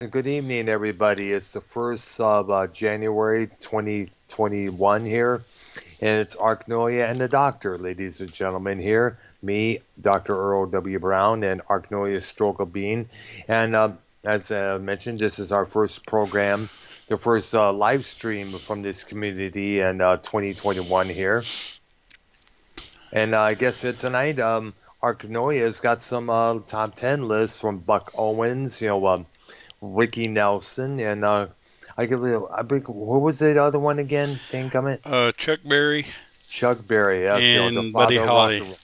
Good evening, everybody. It's the first of January 2021 here, and it's Arknolia and the Doctor, ladies and gentlemen. Here, me, Dr. Earl W. Brown, and Arknolia Stroke Bean. And as mentioned, this is our first program, the first live stream from this community in 2021 here. And I guess tonight, Arknolia's got some top 10 lists from Buck Owens, Ricky Nelson, and I think who was the other one again? Think of it. Chuck Berry Chuck Berry, yes, the and Buddy father of rock Holly. and roll.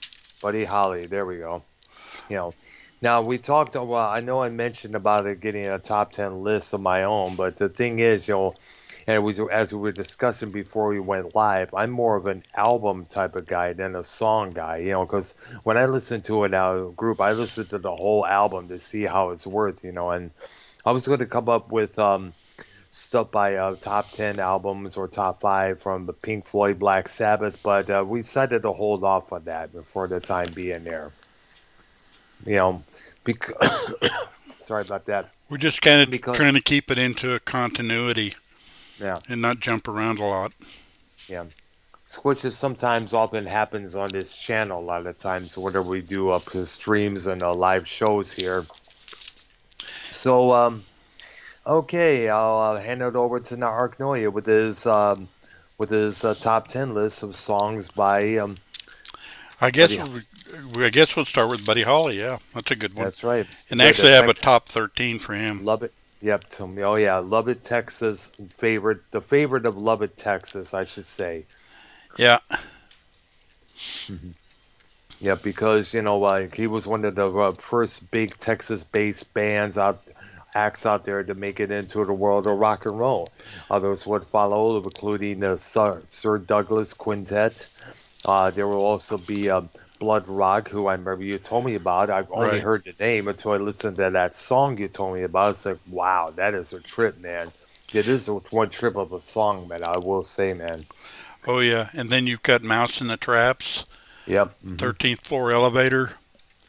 Buddy Holly. There we go. You know, now we talked. Well, I know I mentioned about it getting a top 10 list of my own, but the thing is, and it was as we were discussing before we went live. I'm more of an album type of guy than a song guy. Because when I listen to a group, I listen to the whole album to see how it's worth. And I was going to come up with stuff by top 10 albums or top 5 from the Pink Floyd, Black Sabbath, but we decided to hold off on that for the time being there. You know, because sorry about that. We're just kind of Because trying to keep it into a continuity yeah, and not jump around a lot. yeah. Which is sometimes often happens on this channel a lot of times whenever we do up streams and live shows here. So okay, I'll hand it over to Arknoia with his top 10 list of songs by I Buddy. guess I guess we'll start with Buddy Holly. Yeah, that's a good one. That's right. And Good. actually, I have a Thanks. top 13 for him. Lubbock. Yep. To me. Oh yeah, Lubbock, Texas. Favorite. The favorite of Lubbock, Texas, I should say. Yeah, Mhm. Yeah, because like he was one of the first big Texas-based acts out there to make it into the world of rock and roll. Others would follow, including the Sir Douglas Quintet. There will also be Blood Rock, who I remember you told me about. I've only right. heard the name until I listened to that song you told me about. It's like, wow, that is a trip, man. It is one trip of a song, man. I will say, man. Oh yeah, and then you've got Mouse in the Traps, Yep. 13th Floor Elevator.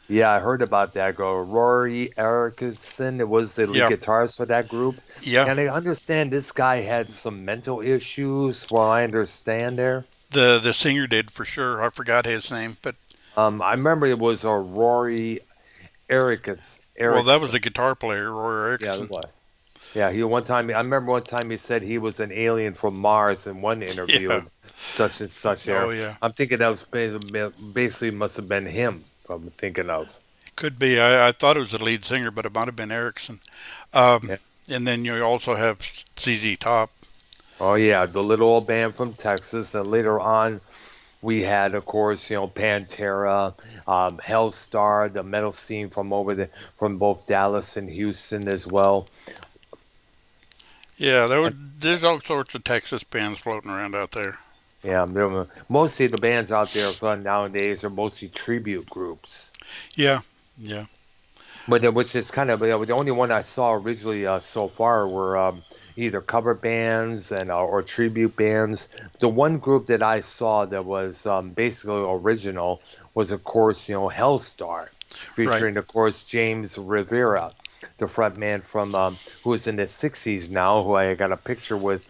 Yeah, I heard about that. Go Rory Erickson. It was the lead Yeah, guitarist for that group, yeah. and I understand this guy had some mental issues. Well, I understand there. The singer did for sure. I forgot his name, but I remember it was a Rory Erickson. well, that was Erickson. the guitar player, Roy Yeah, it Erickson. was. Yeah, he one time. I remember one time he said he was an alien from Mars in one interview Yeah. and such and such. Oh There, yeah. I'm thinking that was basically must have been him. I'm thinking of. Could be. I thought it was the lead singer, but it might have been Erickson. Um, Yeah. and then you also have ZZ Top. Oh yeah, the little old band from Texas, and later on we had, of course, Pantera, Hellstar, the metal scene from from both Dallas and Houston as well. Yeah, there's all sorts of Texas bands floating around out there. Yeah, mostly the bands out there nowadays are mostly tribute groups. Yeah, yeah, But which is kind of the only one I saw originally so far were either cover bands and or tribute bands. The one group that I saw that was basically original was, of course, Hellstar, right. featuring, of course, James Rivera, the front man from who is in the '60s now, who I got a picture with,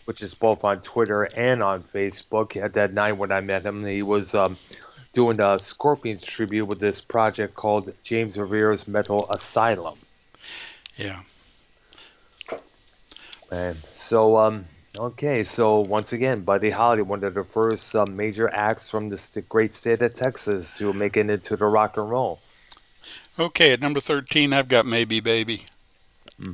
which is both on Twitter and on Facebook. At that night when I met him, he was doing a Scorpions tribute with this project called James Rivera's Metal Asylum. Yeah. And so, okay, so once again, Buddy Holly, one of the first major acts from the great state of Texas to make it into the rock and roll. Okay, at number 13, I've got Maybe Baby, Hmm.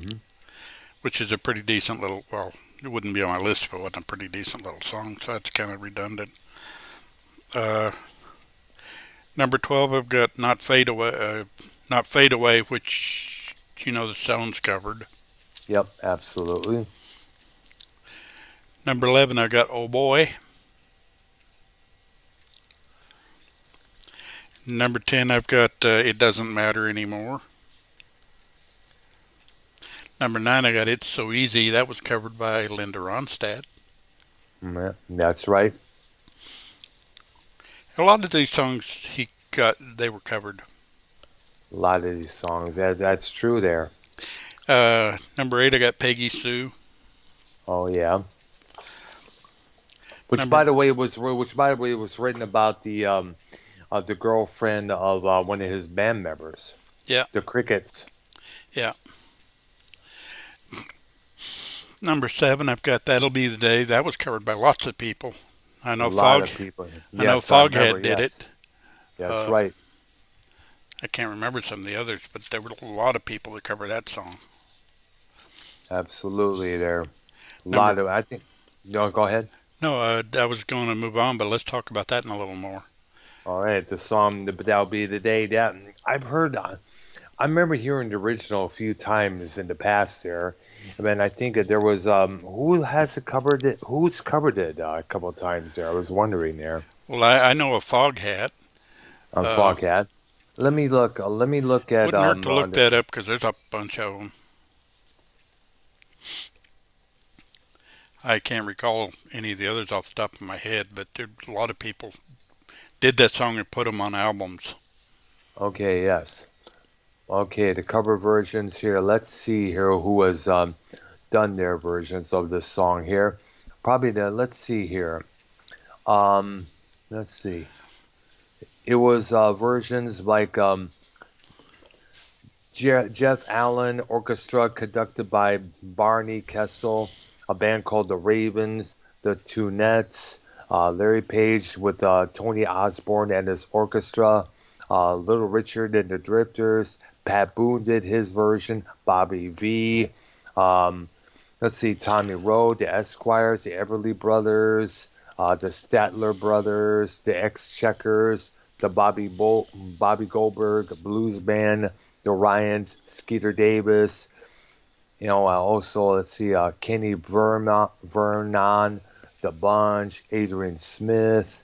which is a pretty decent little. Well, it wouldn't be on my list if it wasn't a pretty decent little song. So that's kind of redundant. Uh, Number 12, I've got Not Fade Away, which the Stones covered. Yep, absolutely. Number 11, I got Oh Boy. Number 10, I've got It Doesn't Matter Anymore. Number 9, I got It's So Easy. That was covered by Linda Ronstadt. Yeah, that's right. A lot of these songs they were covered. A lot of these songs, that's true there. Number 8, I got Peggy Sue. Oh yeah. Which, Number by the way, was written about the girlfriend of one of his band members, Yeah, the Crickets. yeah. Number 7, I've got That'll Be the Day. That was covered by lots of people. I A know lot Fog. of people. I know Yes, I remember. Foghat did Yes, it. that's Uh, right. I can't remember some of the others, but there were a lot of people that covered that song. Absolutely, there. A Number lot of. I think. No, go ahead. No, I was going to move on, but let's talk about that in a little more. All right, the song "That'll Be the Day." That I've heard. I remember hearing the original a few times in the past there. I mean, I think that there was who has it covered it? Who's covered it a couple of times there? I was wondering there Well, I know a Foghat. on Uh, Foghat. Let me look. Let me look at wouldn't hurt to on look the, that up because there's a bunch of them. I can't recall any of the others off the top of my head, but there a lot of people did that song and put them on albums. okay, yes. Okay, the cover versions here. Let's see here who has done their versions of this song here. Probably the. Let's see here. Um, let's see. It was versions like Jeff Allen Orchestra, conducted by Barney Kessel, a band called the Ravens, the Tunettes, Larry Page with Tony Osborne and his orchestra, Little Richard and the Drifters, Pat Boone did his version, Bobby V. Um, let's see, Tommy Rowe, the Esquires, the Everly Brothers, the Statler Brothers, the Exchequers, the Bobby Goldberg Blues Band, the Ryans, Skeeter Davis, also let's see, Vernon, the Bunch, Adrian Smith,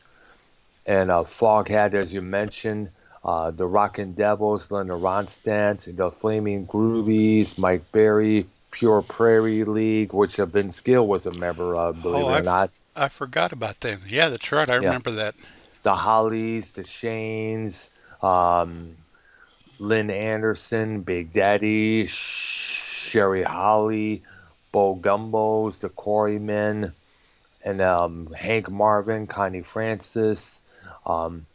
and Foghat, as you mentioned, the Rockin' Devils, Linda Ronstadt, the Flaming Groovies, Mike Berry, Pure Prairie League, which Vince Gill was a member of, believe Oh, it or not. I forgot about them. Yeah, that's right. I Yeah, remember that. the Hollies, the Shanes, um, Lynn Anderson, Big Daddy, Sherry Holly, Bo Gumbos, the Quarrymen, and Hank Marvin, Connie Francis. Um,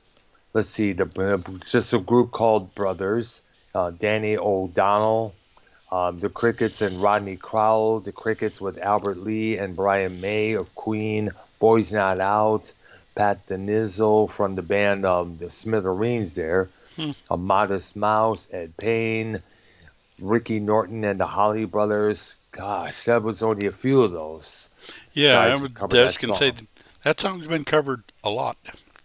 let's see, just a group called Brothers, Danny O'Donnell, the Crickets and Rodney Crowell, the Crickets with Albert Lee and Brian May of Queen, Boys Not Out, Pat Denizo from the band the Smithereens there, Hmm. a Modest Mouse, Ed Payne, Ricky Norton and the Holly Brothers. Gosh, that was only a few of those Yeah, guys who I covered was that going to say song. that song's been covered a lot.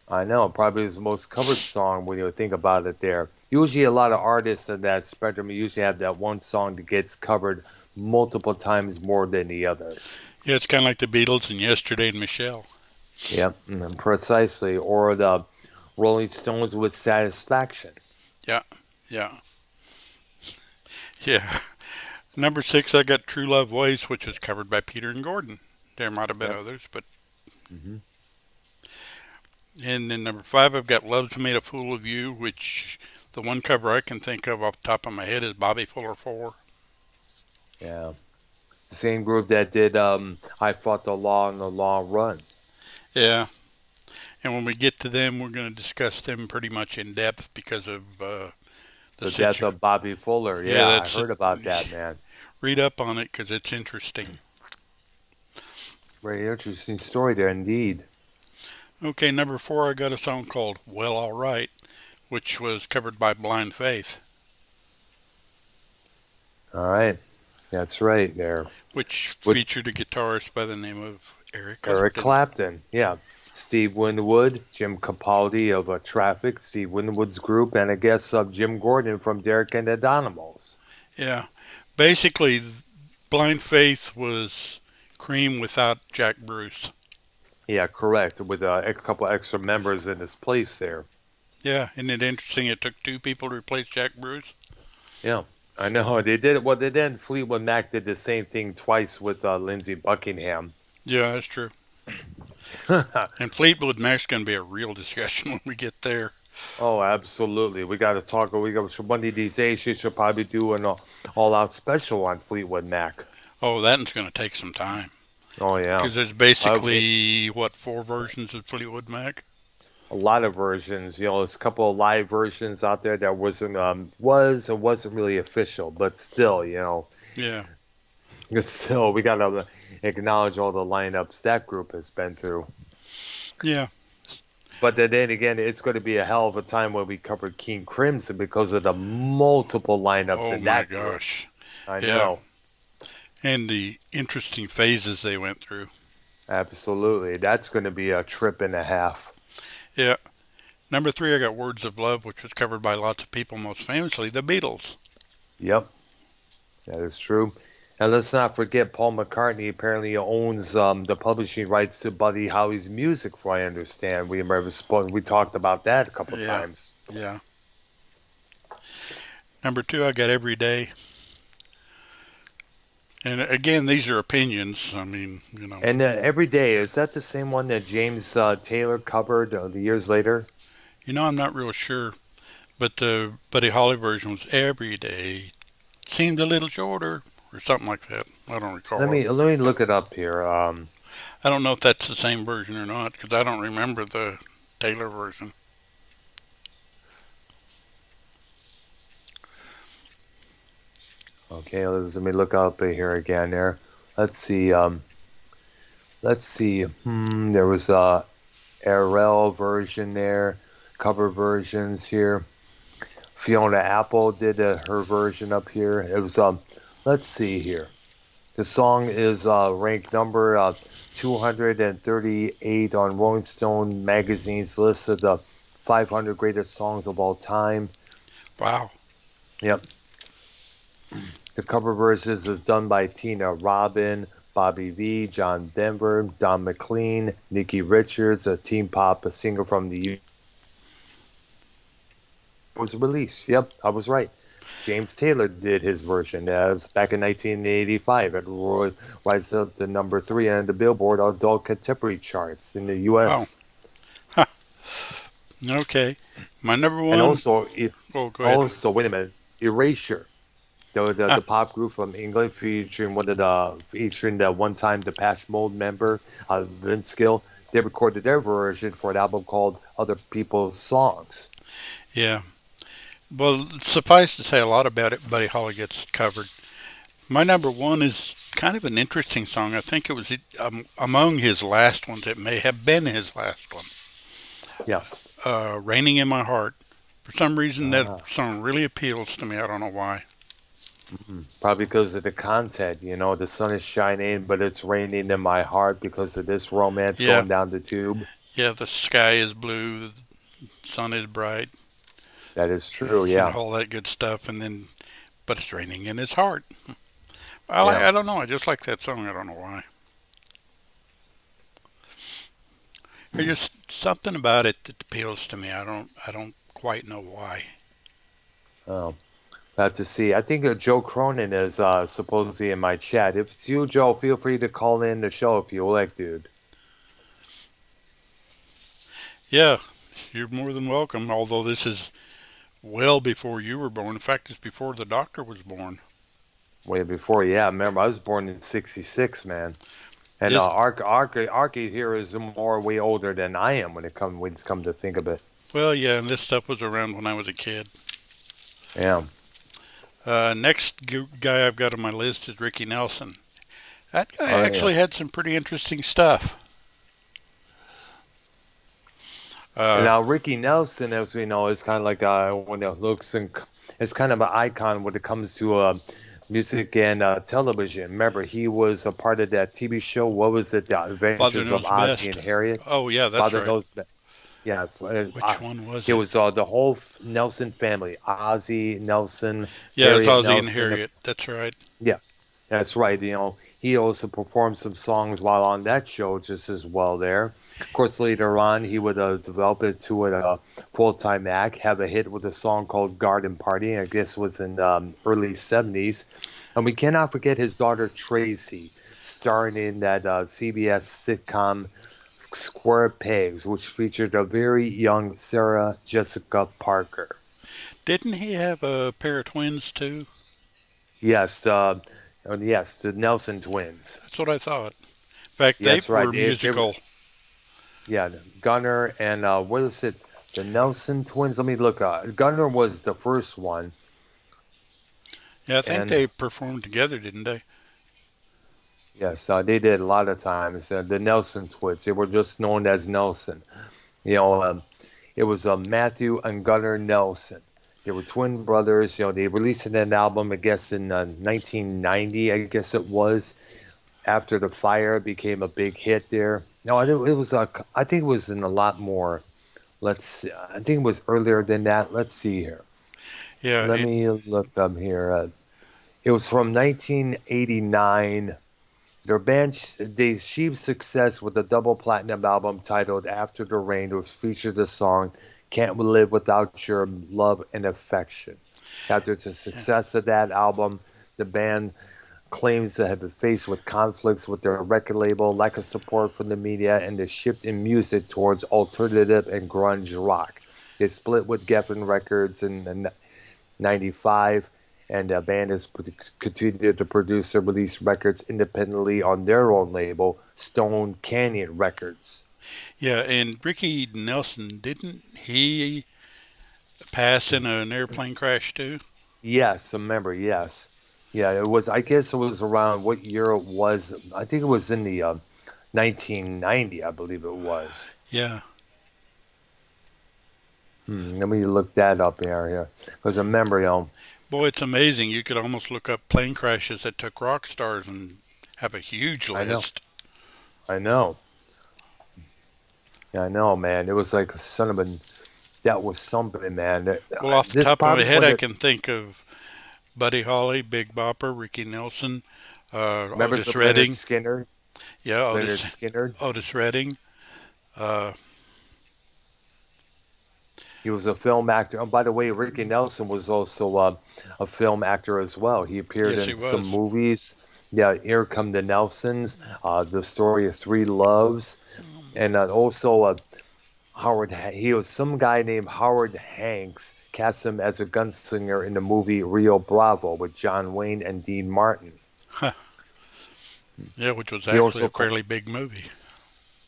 I know, probably is the most covered song when you think about it there. Usually a lot of artists in that spectrum usually have that one song that gets covered multiple times more than the others. Yeah, it's kind of like the Beatles and Yesterday and Michelle. Yep, precisely. Or the Rolling Stones with Satisfaction. Yeah, yeah, yeah. Number 6, I got True Love Ways, which was covered by Peter and Gordon. There might have been Yep. others, but. Hmm. And then number 5, I've got Love's Made a Fool of You, which the one cover I can think of off the top of my head is Bobby Fuller 4. Yeah. The same group that did I Fought the Law in the Long Run. Yeah, and when we get to them, we're going to discuss them pretty much in depth because of the The death situ. of Bobby Fuller. Yeah, Yeah, I that's heard about that, man. read up on it because it's interesting. Very interesting story there, indeed. Okay, number 4, I got a song called Well All Right, which was covered by Blind Faith, All right. That's right there. which With featured a guitarist by the name of Eric Eric Clapton. Clapton. Yeah. Steve Winwood, Jim Capaldi of Traffic, Steve Winwood's group, and I guess Jim Gordon from Derek and the Dynamos. Yeah, basically, Blind Faith was Cream without Jack Bruce. Yeah, correct. With a couple extra members in his place there. Yeah, isn't it interesting? It took 2 people to replace Jack Bruce. Yeah. I know they did it. Well, they did. Fleetwood Mac did the same thing twice with Lindsey Buckingham. Yeah, that's true. And Fleetwood Mac's going to be a real discussion when we get there. Oh, absolutely. We got to talk. We got one of these days. She should probably do an all-out special on Fleetwood Mac. Oh, that one's going to take some time Oh yeah, because there's it, basically what, four versions of Fleetwood Mac. a lot of versions. There's a couple of live versions out there that wasn't really official, but still, Yeah, it's still we got to acknowledge all the lineups that group has been through. yeah. But then again, it's going to be a hell of a time when we cover King Crimson because of the multiple lineups Oh in my that group. gosh. I Yeah, know. and the interesting phases they went through. Absolutely. That's going to be a trip and a half. Yeah. Number three, I got Words of Love, which was covered by lots of people, most famously the Beatles. Yep, that is true. And let's not forget Paul McCartney apparently owns the publishing rights to Buddy Holly's music, from what I understand. We talked about that a couple of Yeah, times. yeah. Number two, I got Every Day. And again, these are opinions. I mean, And Every Day, is that the same one that James Taylor covered the years later? I'm not real sure, but the Buddy Holly version was Every Day. Seemed a little shorter or something like that. I don't Let recall. me let me look it up here. I don't know if that's the same version or not because I don't remember the Taylor version. Okay, let me look up here again there. Let's see. Let's see. There was a RL version there, cover versions here. Fiona Apple did her version up here. It was let's see here. The song is ranked number 238 on Rolling Stone magazine's list of the 500 greatest songs of all time. Wow. Yep. The cover versions is done by Tina Robin, Bobby V, John Denver, Don McLean, Nikki Richards, a teen pop singer from the U. Was released. Yep, I was right. James Taylor did his version. That was back in 1985. It rises up to number 3 on the Billboard Adult Contemporary charts in the Wow. U.S. Huh. Okay. My number And one. also, Oh, go ahead. wait a minute, Erasure. Huh. The pop group from England featuring the one-time Depeche Mode member Vince Gill. They recorded their version for an album called Other People's Songs. Yeah. Well, suffice to say, a lot about it, Buddy Holly gets covered. My number one is kind of an interesting song. I think it was among his last ones. It may have been his last one. Yeah, Raining in My Heart. For some reason, that uh, song really appeals to me. I don't know why. probably because of the content. The sun is shining, but it's raining in my heart because of this romance Yeah. going down the tube. Yeah, the sky is blue, the sun is bright, That is true. and Yeah, all that good stuff. And then, but it's raining in his heart. yeah. I don't know. I just like that song. I don't know why. There's just something about it that appeals to me. I don't quite know why. Oh, have to see. I think Joe Cronin is supposedly in my chat. If it's you, Joe, feel free to call in the show if you like, dude. Yeah, you're more than welcome. Although this is well before you were born. In fact, it's before the doctor was born. Way before, yeah. Remember, I was born in '66, man. And This, Arky here is more way older than I am when it's come to think of it. well, yeah, and this stuff was around when I was a kid. Yeah. Next guy I've got on my list is Ricky Nelson. That guy Oh yeah. actually had some pretty interesting stuff. And Uh, now Ricky Nelson, as we know, is kind of like when it looks and it's kind of an icon when it comes to music and television. Remember, he was a part of that TV show. What was it? The Father Adventures of Knows Ozzie and Best. Harriet. Oh, yeah, that's Father right. knows. Yeah, Which one was it it? was the whole Nelson family: Ozzie Nelson, Yeah, it's Harriet Ozzie and Nelson. Harriet. That's right. Yes, that's right. He also performed some songs while on that show just as well there. Of course, later on, he would develop it to a full-time act, have a hit with a song called Garden Party, I guess it was in early 70s. And we cannot forget his daughter Tracy, starring in that CBS sitcom Square Pegs, which featured a very young Sarah Jessica Parker. Didn't he have a pair of twins too? Yes, yes, the Nelson twins. That's what I thought. In fact, they Yes, right. were musical. Yeah, Gunnar and what is it? The Nelson twins. Let me look. Gunnar was the first one, Yeah, I think and they performed together, didn't they? yes, they did a lot of times. The Nelson twins. They were just known as Nelson. You know, it was Matthew and Gunnar Nelson. They were twin brothers. You know, they released an album, I guess, in 1990. I guess it was after the fire became a big hit there. No, it was. I think it was in a lot more. Let's see. I think it was earlier than that. Let's see here. Yeah, Let me look up here. It was from 1989. Their band they achieved success with a double platinum album titled "After the Rain," which featured the song "Can't We Live Without Your Love and Affection." After the yeah, success of that album, the band claims to have been faced with conflicts with their record label, lack of support from the media, and the shift in music towards alternative and grunge rock. They split with Geffen Records in '95, and the band has continued to produce and release records independently on their own label, Stone Canyon Records. yeah. And Ricky Nelson, didn't he pass in an airplane crash too? Yes, a member, yes. Yeah, it was, I guess it was around what year it was. I think it was in the 1990, I believe it was. Yeah, Let me look that up here. Because remember, boy, it's amazing. You could almost look up plane crashes that took rock stars and have a huge I know, list. I know, yeah, I know, man. It was like a son of a, that was something, man. Well, off the This top of my probably head, one I of, can think of Buddy Holly, Big Bopper, Ricky Nelson, members Otis of Leonard Redding. Skinner, Yeah, Leonard Skinner. Otis Redding. Uh, He was a film actor. Oh, by the way, Ricky Nelson was also a film actor as well. He appeared yes, he in some was. movies. Yeah, Here Come the Nelsons, The Story of Three Loves, and also he was some guy named Howard Hanks cast him as a gunslinger in the movie Rio Bravo with John Wayne and Dean Martin. Yeah, which was He actually also, a fairly big movie.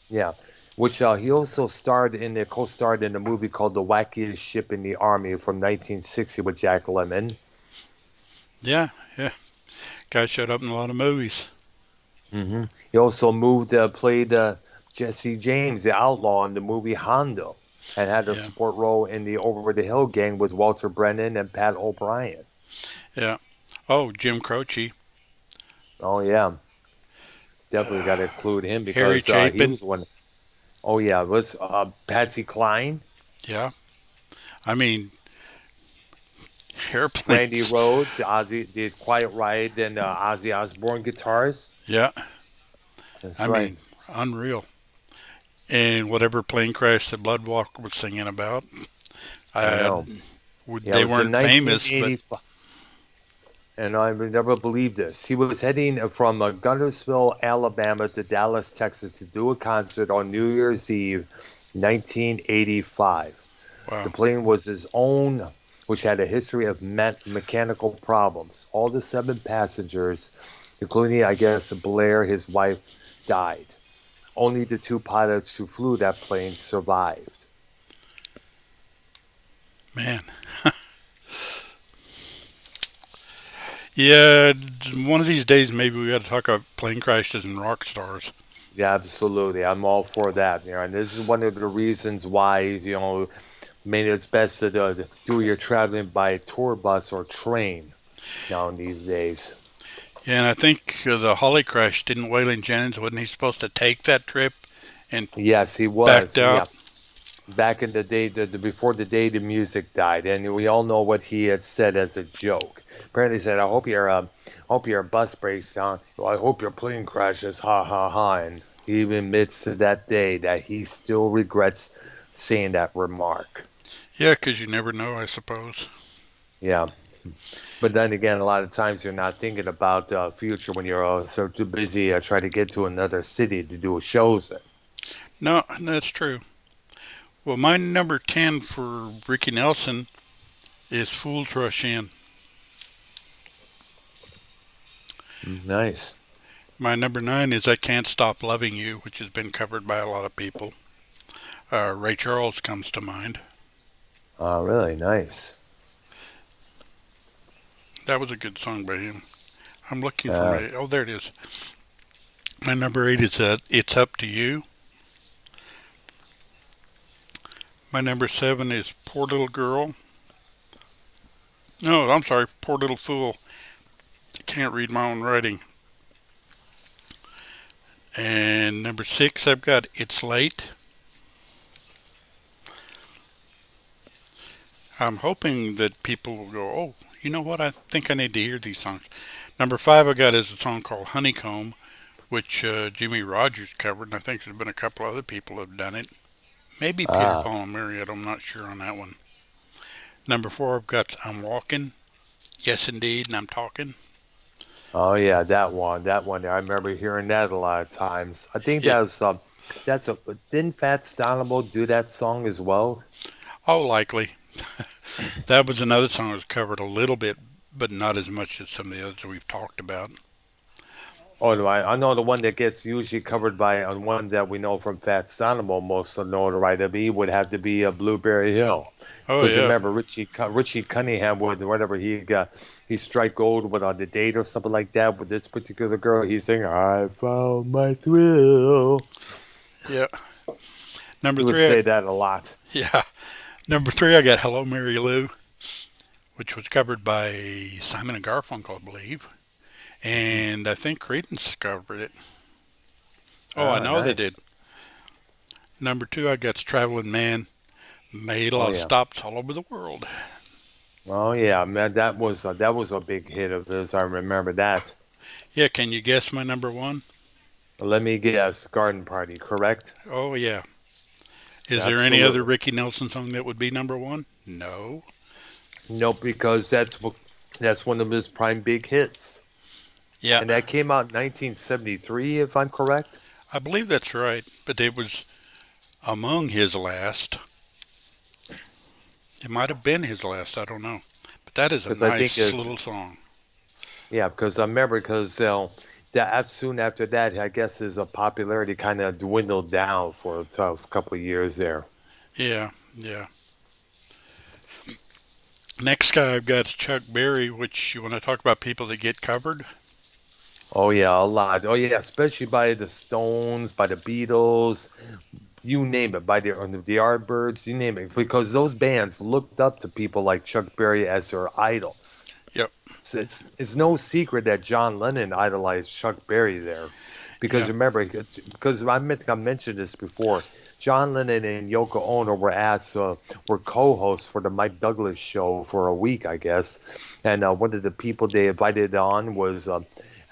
yeah, which he also co-starred in a movie called The Wackiest Ship in the Army from 1960 with Jack Lemmon. Yeah, yeah. Guy showed up in a lot of movies. He also played Jesse James, the outlaw, in the movie Hondo, and had a Yeah, support role in the Over the Hill Gang with Walter Brennan and Pat O'Brien. yeah. Oh, Jim Croce, Oh yeah, definitely got to include him Harry because he Chapin. was one. Oh yeah, was Patsy Cline, Yeah, I mean, Randy airplanes. Rhodes, Ozzy, the Quiet Riot, and Ozzy Osbourne guitars. Yeah, That's I right. mean, unreal. And whatever plane crash that Bloodwalker was singing about, I I, know. Yeah, it they was in weren't famous, but 1985. And I would never believe this. He was heading from Guntersville, Alabama to Dallas, Texas to do a concert on New Year's Eve, 1985. The wow. plane was his own, which had a history of mechanical problems. All the seven passengers, including, I guess, Blair, his wife, died. Only the two pilots who flew that plane survived. Man. Yeah, one of these days maybe we got to talk about plane crashes and rock stars. Yeah, absolutely. I'm all for that. And this is one of the reasons why, maybe it's best to do your traveling by tour bus or train now these days. Yeah, and I think the Holly crash, didn't Waylon Jennings, wasn't he supposed to take that trip and Yes, he backed was. Yeah, out? back in the day, before the day the music died, and we all know what he had said as a joke. Apparently, he said, hope your bus breaks down. Well, I hope your plane crashes. Ha ha ha!" And he even admits to that day that he still regrets saying that remark. Yeah, 'cause you never know, I suppose. Yeah. But then again, a lot of times you're not thinking about future when you're so too busy trying to get to another city to do shows in. No, that's true. Well, my number 10 for Ricky Nelson is Fools Rush In. Nice. My number 9 is I Can't Stop Loving You, which has been covered by a lot of people. Ray Charles comes to mind. Oh, really nice. That was a good song by him. I'm looking for Uh, my. Oh, there it is. My number 8 is It's Up to You. My number 7 is Poor Little Girl. No, I'm sorry, Poor Little Fool. I can't read my own writing. And number 6, I've got It's Late. I'm hoping that people will go, oh, you know what? I think I need to hear these songs. Number 5 I got is a song called Honeycomb, which Jimmy Rogers covered, and I think there's been a couple other people have done it. Maybe Peter, ah. Paul, and Mary. I'm not sure on that one. Number 4 I've got I'm Walking. Yes, indeed, and I'm talking. Oh yeah, that one. That one. I remember hearing that a lot of times. I think Yeah. that's a didn't Fats Domino do that song as well? Oh, likely. That was another song that was covered a little bit, but not as much as some of the others we've talked about. Oh, no, I know the one that gets usually covered by on one that we know from Fats Domino most of notoriety would have to be a Blueberry Hill. Oh, Because you yeah. remember Richie Cunningham with whatever he strike gold with on the date or something like that with this particular girl. He's saying, "I found my thrill." Yeah. He Number would 3, say that a lot. yeah. Number 3, I got Hello, Mary Lou, which was covered by Simon and Garfunkel, I believe. And I think Creedence covered it. Oh, I Ah, know they did. nice. Number 2, I got Traveling Man. Made a Oh lot of yeah. stops all over the world. Oh yeah, man, that was a big hit of his. I remember that. Yeah, can you guess my number 1? Let me guess, Garden Party, correct? Oh, yeah. Is there any other Absolutely. Ricky Nelson song that would be number 1? No. No, because that's one of his prime big hits. Yeah, And that came out in 1973, if I'm correct. I believe that's right, but it was among his last. It might have been his last, I don't know. But that is a Because I think nice it, little song. yeah, because I remember because that soon after that, I guess his popularity kind of dwindled down for a tough couple of years there. Yeah, yeah. Next guy I've got is Chuck Berry, which you want to talk about people that get covered? Oh yeah, a lot. Oh yeah, especially by the Stones, by the Beatles, you name it, by the Yardbirds, you name it, because those bands looked up to people like Chuck Berry as their idols. Yep. So it's no secret that John Lennon idolized Chuck Berry there, because Yeah. remember, because think I mentioned this before. John Lennon and Yoko Ono were co-hosts for the Mike Douglas show for a week, I guess, and one of the people they invited on was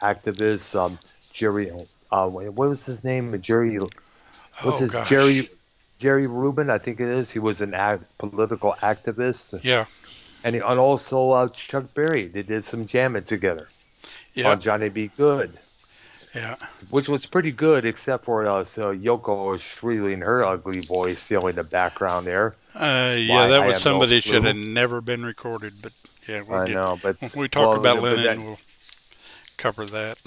activist Jerry. What was his name? What's Oh his gosh. Jerry Rubin? I think it is. He was an political activist, Yeah. and also Chuck Berry. They did some jamming together Yeah. on Johnny Be Good, Yeah. which was pretty good, except for Yoko shrieking her ugly voice, in the background there. Yeah, Why that I was have no somebody that should have clue. never been recorded, but yeah, we'll I get know, when but we talk well, about but Lennon, that we'll cover that.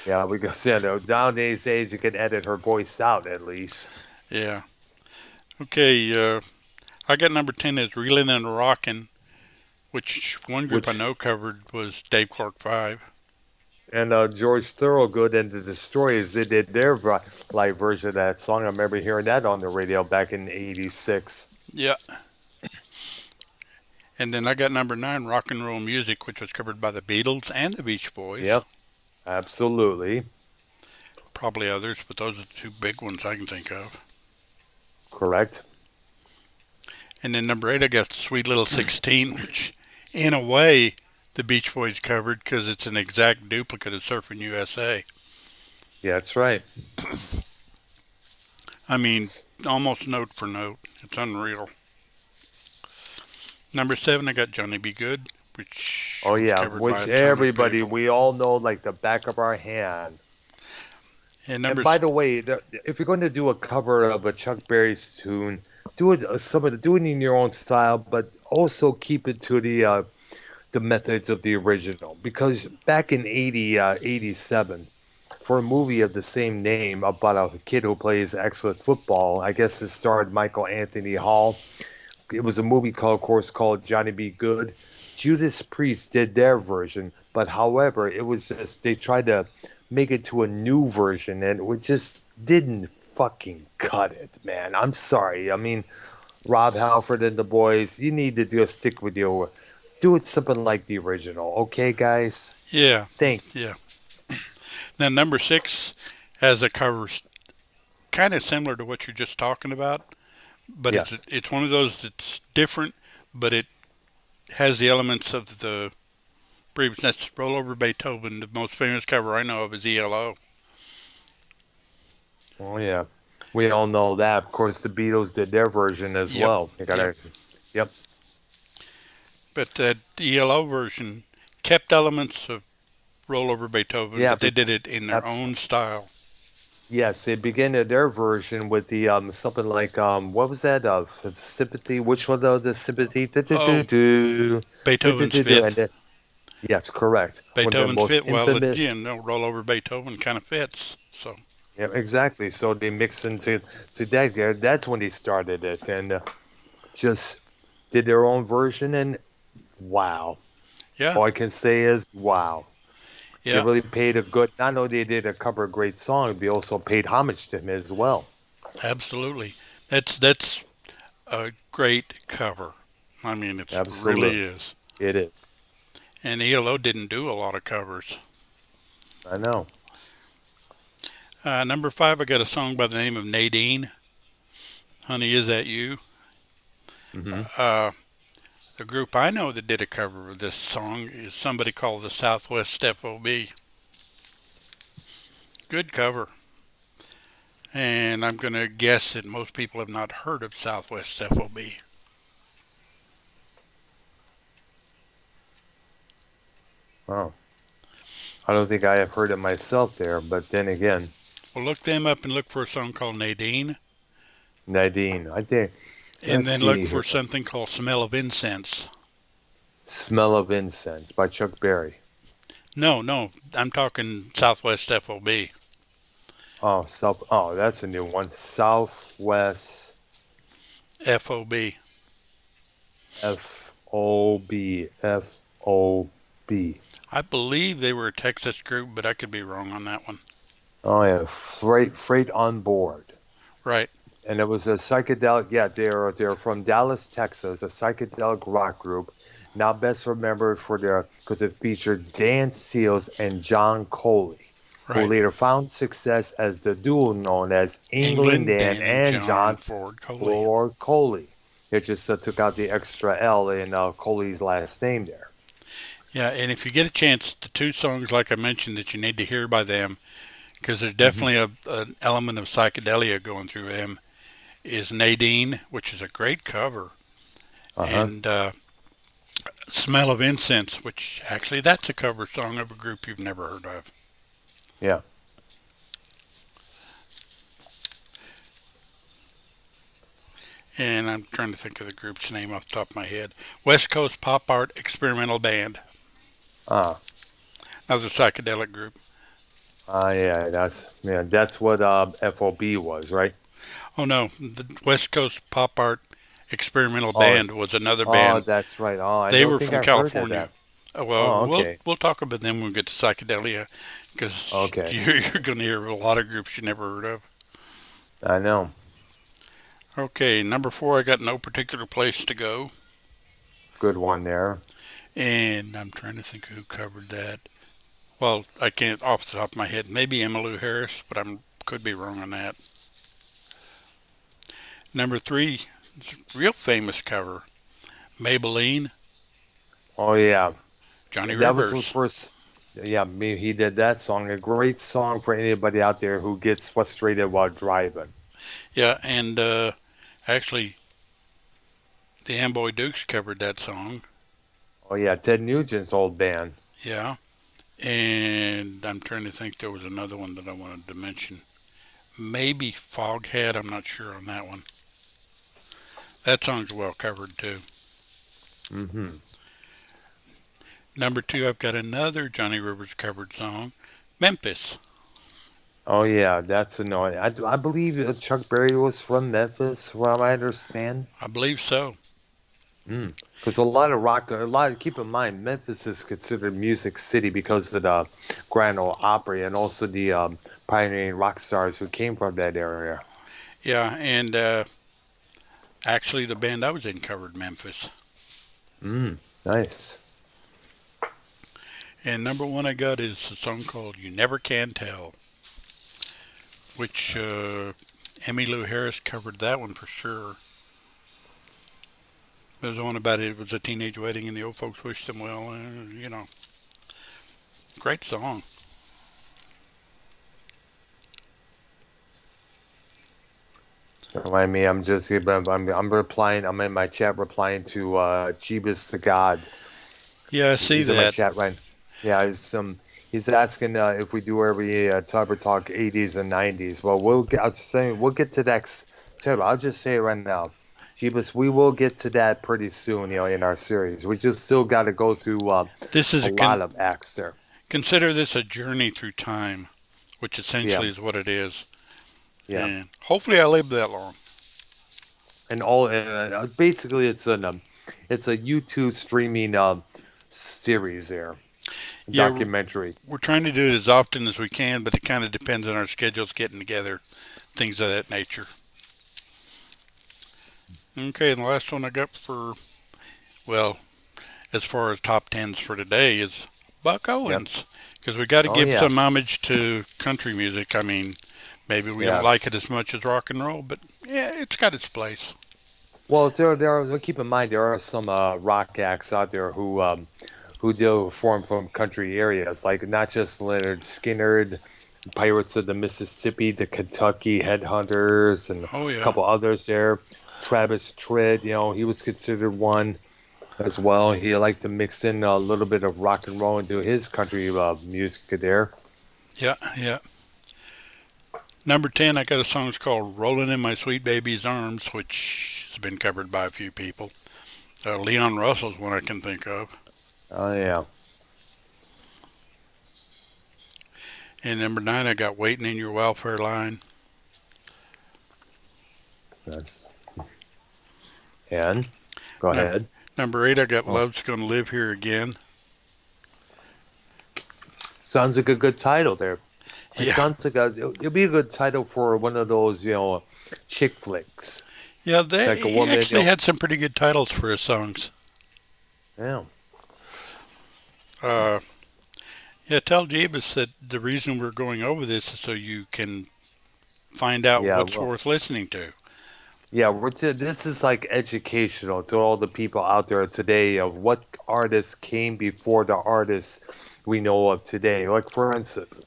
yeah, we can say that nowadays age you can edit her voice out at least. Yeah. Okay, I got number 10 is Reelin' and Rockin', which one group I Which know covered was Dave Clark 5. and George Thorogood and the Destroyers, they did their live version of that song. I remember hearing that on the radio back in '86. Yeah. And then I got number 9, Rock and Roll Music, which was covered by the Beatles and the Beach Boys. Yep, absolutely Probably others, but those are the two big ones I can think of. correct. And then number 8, I got Sweet Little 16, which in a way the Beach Boys covered because it's an exact duplicate of Surfing USA. Yeah, that's right. I mean, almost note for note. It's unreal. Number 7, I got Johnny Be Good, which Oh was yeah, covered by which a ton of everybody people. we all know like the back of our hand. And And by numbers. the way, if you're going to do a cover of a Chuck Berry's tune, do it do it in your own style, but also keep it to the methods of the original. Because back in 87, for a movie of the same name about a kid who plays excellent football, I guess it starred Michael Anthony Hall. It was a movie called, of course, called Johnny Be Good. Judas Priest did their version, but however, it was just they tried to make it to a new version, and it just didn't fucking cut it, man. I'm sorry. I mean, Rob Halford and the boys, you need to just stick with your, do it something like the original, okay, guys? Yeah, Thank. yeah. Now number 6 has a cover kind of similar to what you're just talking about, but Yes. it's one of those that's different, but it has the elements of the previous. That's Roll Over Beethoven. The most famous cover I know of is ELO. Oh yeah. We all know that. Of course, the Beatles did their version as Yep, well. You yep. gotta. Yep. But the ELO version kept elements of Roll Over Beethoven, Yeah. but they did it in their own style. Yes, they began their version with the something like what was that sympathy? Which one of the sympathy? Oh, Do-do-do-do. Beethoven's Do-do-do-do. And Fifth. then, yes, correct. One of the Beethoven's most Fifth. Well, infamous. again, no, Roll Over Beethoven kind of fits. So Yeah, exactly. So they mix into to that. That's when they started it and just did their own version. And wow, yeah, all I can say is wow. They yeah, really paid a good. Not only they did a cover of great song, they also paid homage to him as well. absolutely. That's a great cover. I mean, it really Absolutely, is. it is. And ELO didn't do a lot of covers. I know. Number 5, I got a song by the name of Nadine. Honey, is that you? Hmm. Uh, the group I know that did a cover of this song is somebody called the Southwest FOB. Good cover. And I'm going to guess that most people have not heard of Southwest FOB. Oh, I don't think I have heard it myself there, but then again, Well, look them up and look for a song called Nadine. Nadine, I think. And Let's then look see for here. something called Smell of Incense. Smell of Incense by Chuck Berry. No, no, I'm talking Southwest FOB. Oh, South. Oh, that's a new one. Southwest FOB. FOB. I believe they were a Texas group, but I could be wrong on that one. Oh yeah, Freight on Board. Right. And it was a psychedelic. Yeah, they're from Dallas, Texas, a psychedelic rock group. Now best remembered for their because it featured Dan Seals and John Coley, who Right. later found success as the duo known as England England, Dan Dan, and and John John Ford Coley. Lord Coley. It just took out the extra L in Coley's last name there. Yeah, and if you get a chance, the two songs, like I mentioned, that you need to hear by them, because there's Hmm. definitely an element of psychedelia going through them, is Nadine, which is a great cover, Uh-huh. and Smell of Incense, which actually that's a cover song of a group you've never heard of. Yeah. And I'm trying to think of the group's name off the top of my head. West Coast Pop Art Experimental Band, Ah. another psychedelic group. Yeah. That's what FOB was, right? Oh no, the West Coast Pop Art Experimental Oh. Band was another Oh, band. that's right. Oh, I They don't were think from I've heard of California. that. Well, Oh, we'll okay. we'll talk about them when we get to psychedelia, because Okay. you're going to hear a lot of groups you never heard of. I know. Okay, number 4, I got No Particular Place to Go, Good one there. and I'm trying to think who covered that. Well, I can't off the top of my head. Maybe Emmylou Harris, but I could be wrong on that. Number 3, real famous cover, Maybelline, Oh yeah. Johnny That was the Rivers. first. Yeah, me. He did that song. A great song for anybody out there who gets frustrated while driving. Yeah, and actually, the Amboy Dukes covered that song. Oh yeah, Ted Nugent's old band. Yeah, And I'm trying to think, there was another one that I wanted to mention. Maybe Foghat. I'm not sure on that one. That song's well covered too. Mm-hmm. Number two, I've got another Johnny Rivers covered song, Memphis. Oh yeah, that's annoying. I believe Chuck Berry was from Memphis, from what I understand. I believe so. Because a lot of rock, a lot. Keep in mind, Memphis is considered Music City because of the Grand Ole Opry and also the pioneering rock stars who came from that area. Yeah, and actually, the band I was in covered Memphis. Nice. And number one I got is a song called You Never Can Tell, which Emmylou Harris covered that one for sure. There's one about it was a teenage wedding and the old folks wished them well. Great song. Remind me, I'm replying. I'm in my chat replying to Jeebus the God. Yeah, I see He's in my that. chat right. Yeah, he's asking if we do every Tuber Talk 80s and 90s. Well, I'll just say we'll get to that. I'll just say it right now, Jeebus, we will get to that pretty soon. In our series, we just still got to go through This is a lot of acts there. consider this a journey through time, which Yeah, essentially is what it is. yeah, And hopefully I live that long. and all basically it's a YouTube streaming series there, Yeah, documentary. we're trying to do it as often as we can, but it kind of depends on our schedules getting together, things of that nature. Okay, and the last one I got well, as far as top tens for today is Buck Yep. Owens. Because we got to Oh give yeah. some homage to country music. I mean, maybe we don't Yeah. like it as much as rock and roll, but yeah, it's got its place. Well, keep in mind there are some rock acts out there who do form from country areas, like not just Leonard Skinner, Pirates of the Mississippi, the Kentucky Headhunters, and a Oh, yeah. couple others there. Travis Tritt, he was considered one as well. He liked to mix in a little bit of rock and roll into his country music there. Yeah, yeah. Number 10, I got a song that's called Rolling in My Sweet Baby's Arms, which has been covered by a few people. Leon Russell's one I can think of. Oh yeah, And number 9, I got Waiting in Your Welfare Line. that's and go No, ahead. Number 8, I got Oh, Love's Gonna Live Here Again. sounds like a good title there. It Yeah, sounds like it'll be a good title for one of those, chick flicks. yeah, Like a he woman, actually had some pretty good titles for his songs. yeah, Uh, yeah, tell Jeebus that the reason we're going over this is so you can find out yeah, what's well, worth listening to. yeah. This is like educational to all the people out there today of what artists came before the artists we know of today. Like for instance,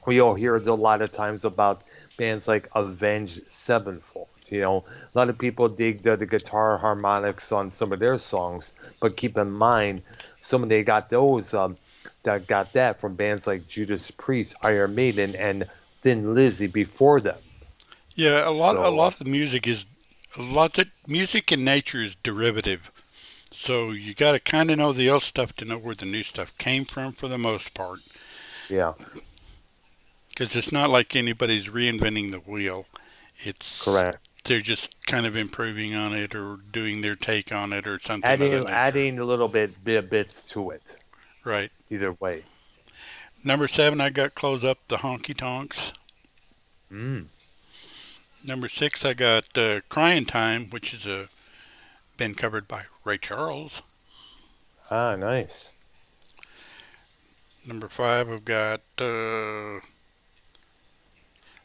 we all hear a lot of times about bands like Avenged Sevenfold. A lot of people dig the guitar harmonics on some of their songs, but keep in mind, some of they got those that got that from bands like Judas Priest, Iron Maiden, and Thin Lizzy before them. Yeah, a So lot of music is a lot of music in nature is derivative. So you got to kind of know the old stuff to know where the new stuff came from for the most part. yeah, Because it's not like anybody's reinventing the wheel. It's correct. they're just kind of improving on it or doing their take on it or something of that nature. Adding a little bits to it. Right. Either way. Number 7, I got Close Up the Honky Tonks. Mm. Number 6, I got Crying Time, which is been covered by Ray Charles. Ah, nice. Number 5, I've got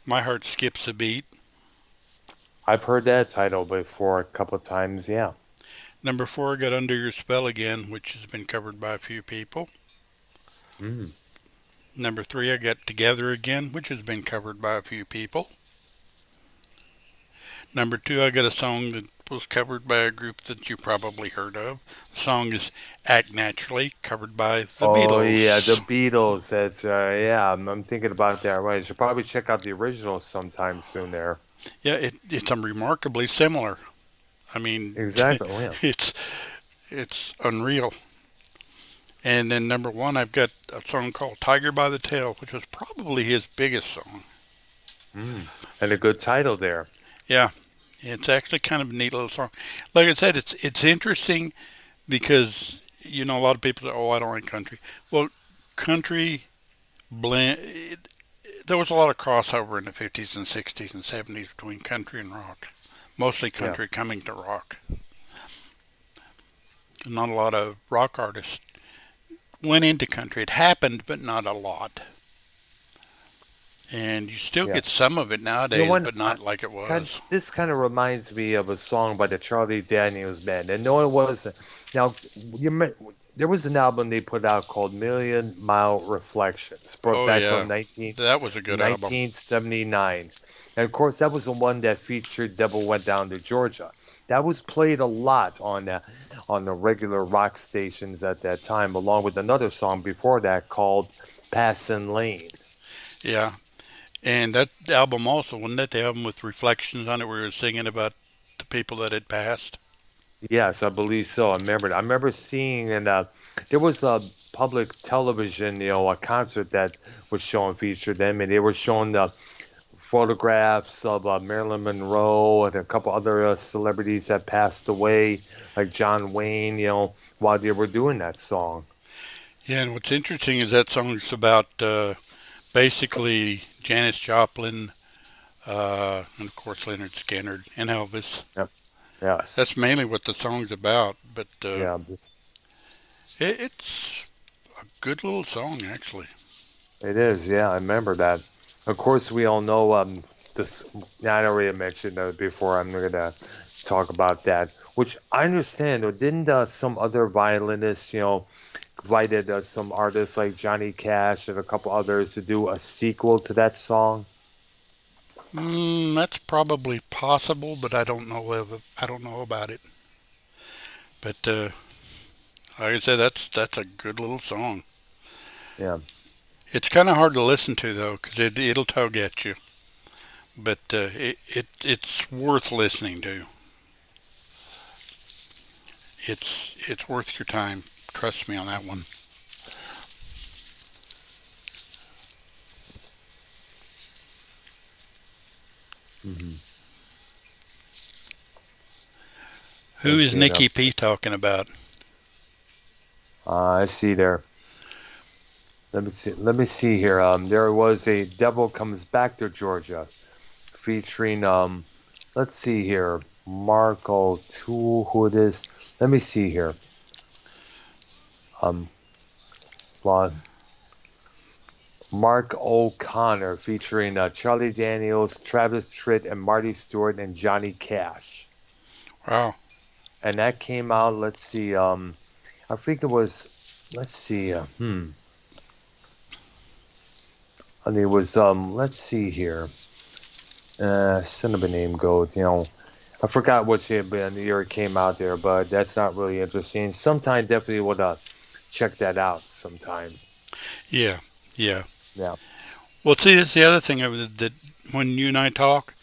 My Heart Skips a Beat. I've heard that title before a couple of times. Yeah. Number 4, I got Under Your Spell Again, which has been covered by a few people. Mm. Number 3, I got Together Again, which has been covered by a few people. Number two, I got a song that was covered by a group that you probably heard of. The song is Act Naturally, covered by the Oh yeah, the Beatles. Beatles. That's yeah. I'm thinking about that. Right. I should probably check out the original sometime soon. There. Yeah, it's remarkably similar. I mean, Exactly. Oh, yeah. it's it's unreal. And then number one, I've got a song called Tiger by the Tail, which was probably his biggest song. Mm. And a good title there. Yeah, it's actually kind of a neat little song. Like I said, it's interesting because a lot of people say, "Oh, I don't like country." Well, country blend. There was a lot of crossover in the 50s and 60s and 70s between country and rock. Mostly Yeah. country coming to rock. Not a lot of rock artists went into country. It happened, but not a lot. And you still Yeah. get some of it You know nowadays, what? but not like it was. This kind of reminds me of a song by the Charlie Daniels Band. And no, it wasn't. Now, you me- there was an album they put out called Million Mile Reflections, brought Oh back yeah, from 19, that was a good album. 1979. And of course, that was the one that featured Devil Went Down to Georgia. That was played a lot on the regular rock stations at that time, along with another song before that called Passin' Lane. Yeah, and that album also wasn't that the album with reflections on it, where we were singing about the people that had passed. Yes, I believe so. I remember. I remember seeing, and there was a public television, a concert that was showing featured them, and they were showing the photographs of Marilyn Monroe and a couple other celebrities that passed away, like John Wayne, while they were doing that song. Yeah, and what's interesting is that song's about basically Janis Joplin, and of course Leonard Skinner and Elvis. Yep. Yes. That's mainly what the song's about, but Yeah. it's a good little song actually. It is. Yeah, I remember that. Of course, we all know this. Yeah, I already mentioned before. I'm going to talk about that, which I understand. Or didn't some other violinists, invited some artists like Johnny Cash and a couple others to do a sequel to that song? That's probably possible, but I don't know about it. But like I said, that's a good little song. Yeah. It's kind of hard to listen to though, because it'll tug at you. But it's worth listening to. It's worth your time. Trust me on that one. Hmm. Who is Okay. Nikki P talking about? I see there. Let me see. Let me see here. There was a Devil Comes Back to Georgia featuring let's see here. Marco Tool, who it is. Let me see here. Um, Fla- Mark O'Connor featuring Charlie Daniels, Travis Tritt, and Marty Stewart and Johnny Cash. Wow. And that came out. Let's see. I think it was. Let's see. And it was. Let's see here. Son of a name goat. I forgot what year it came out there, but that's not really interesting. Sometime definitely would check that out sometime. Yeah. Yeah. Yeah. Well, see, that's the other thing of it, that when you and I talk,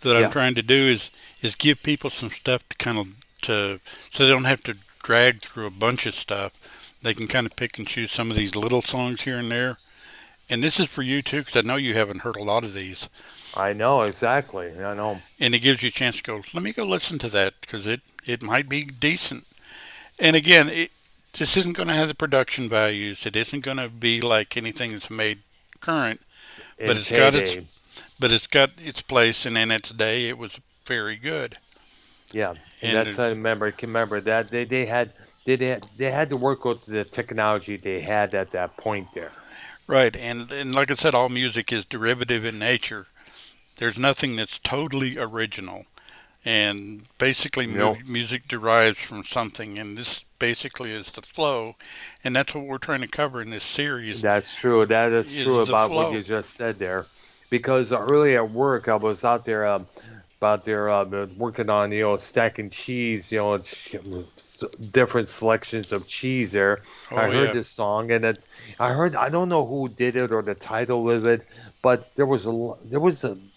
that I'm Yeah. trying to do is give people some stuff to kind of to so they don't have to drag through a bunch of stuff. They can kind of pick and choose some of these little songs here and there. And this is for you too, because I know you haven't heard a lot of these. I know exactly. I know. And it gives you a chance to go, let me go listen to that because it might be decent. And again, this isn't going to have the production values. It isn't going to be like anything that's made current, but In it's got its payday. but it's got its place, and in its day, it was very good. Yeah, and And that's I remember. I can remember that they had to work with the technology they had at that point there. right, and like I said, all music is derivative in nature. There's nothing that's totally original, and basically, No, music derives from something, and this basically is the flow, and that's what we're trying to cover in this series that's true. That is is true the about what flow. you just said there. Because early at work, I was out there. about their working on stacking cheese, different selections of cheese there. I Oh heard yeah. this song and I don't know who did it or the title of it, but there was a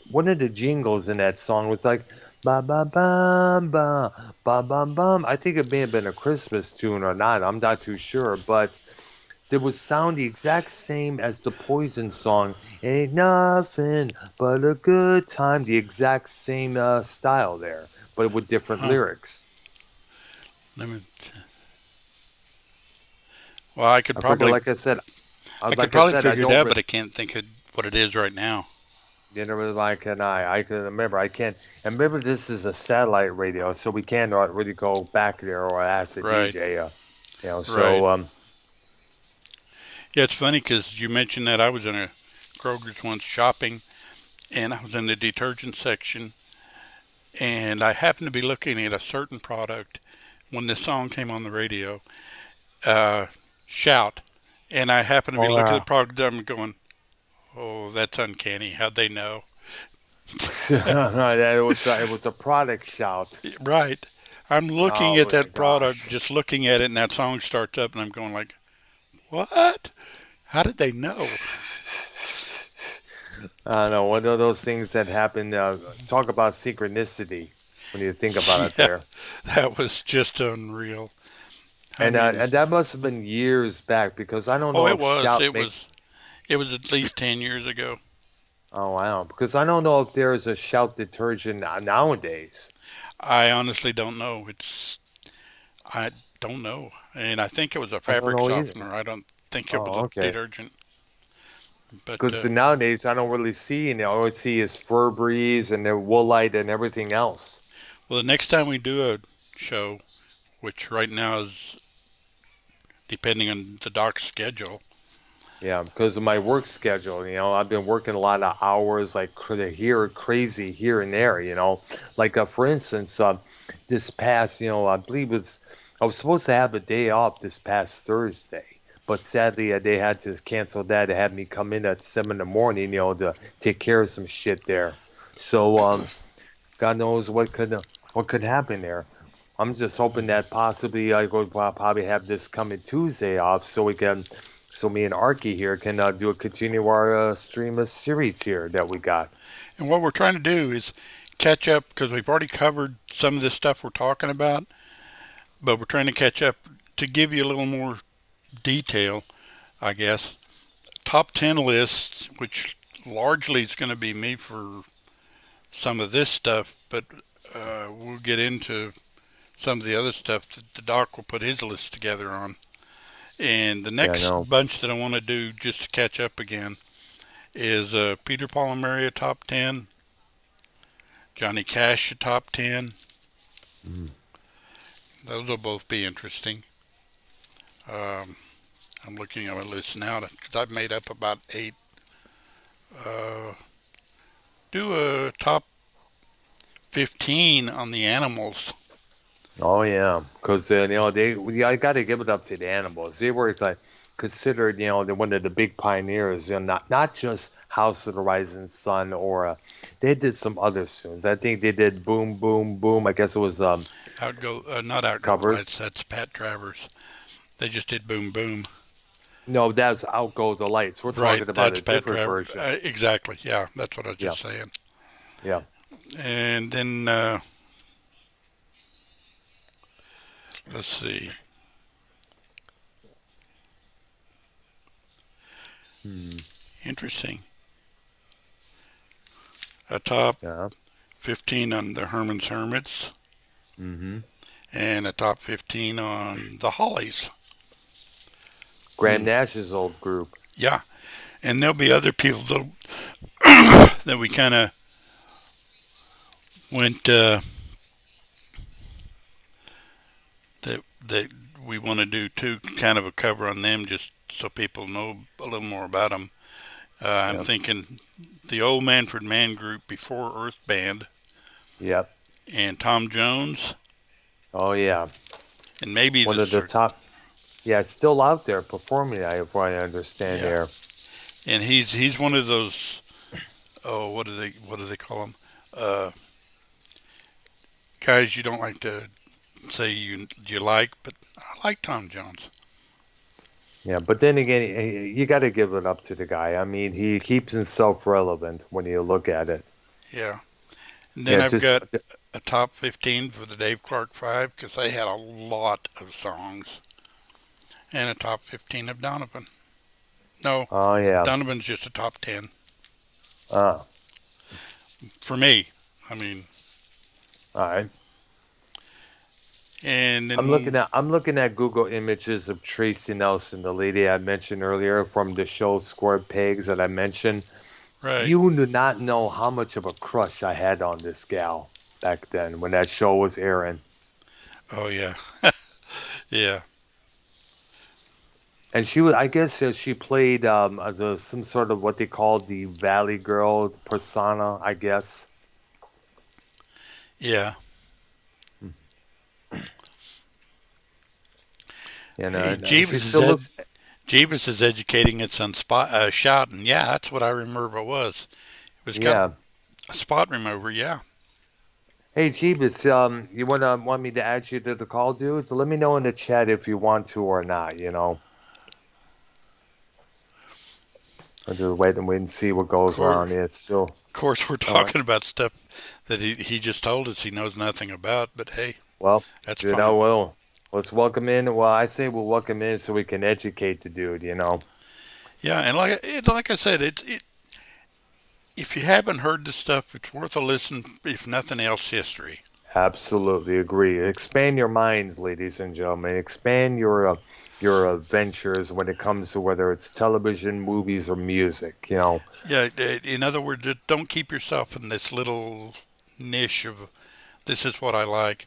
one of the jingles in that song was like ba ba bum ba ba bum bum. I think it may have been a Christmas tune or not. I'm not too sure, but they would sound the exact same as the Poison song. Ain't nothing but a good time. The exact same style there, but with different Huh. lyrics. Let me. Well, I could I forget. probably I could Like I probably said, I figure it don't. out, but I can't think of what it is right now. Like can I can remember. I can't. And remember, this is a satellite radio, so we can't really go back there or ask the Right. DJ. Right. So Yeah, it's funny because you mentioned that I was in a Kroger's once shopping, and I was in the detergent section, and I happened to be looking at a certain product when this song came on the radio, uh, Shout, and I happened to be oh looking at yeah. the product and going, "Oh, that's uncanny. How'd they know?" It was a product shout. Right. I'm looking Oh at my that product, gosh. just looking at it, and that song starts up, and I'm going like, "What? How did they know?" I don't know, one of those things that happen. Talk about synchronicity when you think about it Yeah, there. that was just unreal. I mean, And that must have been years back because I don't oh, know it if was. Shout It make. was. It was at least 10 years ago. Oh wow, because I don't know if there is a Shout detergent nowadays. I honestly don't know. I don't know, and I think it was a I don't fabric know either. softener. I don't think it was Oh a okay. detergent. But Because nowadays I don't really see, all I see is Febreze and the Woolite and everything else. well, the next time we do a show, which right now is depending on the doc's schedule. Yeah, because of my work schedule, I've been working a lot of hours, like here, crazy here and there, Like for instance, this past, I believe I was supposed to have a day off this past Thursday, but sadly they had to cancel that. They had me come in at 7 in the morning, to take care of some shit there. So God knows what could happen there. I'm just hoping that possibly I will probably have this coming Tuesday off so we can, so me and Arky here can do a continue our stream of series here that we got. And what we're trying to do is catch up because we've already covered some of this stuff we're talking about, but we're trying to catch up to give you a little more detail, I guess. Top 10 lists, which largely is going to be me for some of this stuff, but we'll get into some of the other stuff that the doc will put his list together on. And the Yeah, I know. next bunch that I want to do just to catch up again is Peter Paul and Mary a top 10, Johnny Cash a top 10. Mm. Those will both be interesting. Um, I'm looking at my list now because I've made up about 8. Uh, do a top 15 on the animals. Oh yeah, because I got to give it up to the animals. They were like considered, the one of the big pioneers, not just House of the Rising Sun or they did some other tunes. I think they did Boom Boom Boom. I guess it was Not Outgo covers. Lights, that's Pat Travers. They just did Boom Boom. No, that's Out Go the Lights. We're Right, talking about that's a Pat different Travers. version. Exactly, yeah, that's what I was Yeah, just saying. yeah. And then, let's see, Hmm. interesting. A top Yeah. 15 on the Herman's Hermits, Mm-hmm. and a top 15 on the Hollies. Grand Hmm. Nash's old group. Yeah, and there'll be other people that we kind of went that we want to do too, kind of a cover on them, just so people know a little more about them. I'm Yep. thinking the old Manfred Mann group before Earth Band, Yep. and Tom Jones, Oh yeah. and maybe One of the top. Yeah, it's still out there performing. If I understand yeah, there. and he's one of those. Oh, what do they call them? guys you don't like to say you like, but I like Tom Jones. Yeah, but then again, you got to give it up to the guy. I mean, he keeps himself relevant when you look at it. Yeah. And then Yeah, I've just got a top 15 for the Dave Clark 5 because they had a lot of songs, and a top 15 of Donovan. No, oh yeah, Donovan's just a top 10 uh, for me. I mean, all right. and I'm then looking at Google images of Tracy Nelson, the lady I mentioned earlier from the show Square Pegs that I mentioned. right. You do not know how much of a crush I had on this gal back then when that show was airing. Oh yeah, yeah, And she was, I guess, she played some sort of what they call the Valley Girl persona, I guess. yeah. You know, Hey, and she still looks. Jeebus is educating its on shouting. Yeah, that's what I remember it was. It was got Yeah. a spot remover. Yeah. Hey, Jeebus, you want me to add you to the call, dude? So let me know in the chat if you want to or not. You know, I'll just wait and see what goes Cor- on. It's still. Of course, we're Uh, talking about stuff that he just told us he knows nothing about. But hey, well, that's dude, I fine. will. Let's welcome in. Well, I say we'll welcome in so we can educate the dude. You know. Yeah, and like I said, if you haven't heard the stuff, it's worth a listen. If nothing else, history. Absolutely agree. Expand your minds, ladies and gentlemen. Expand your ventures when it comes to whether it's television, movies, or music. You know, Yeah. In other words, just don't keep yourself in this little niche of this is what I like.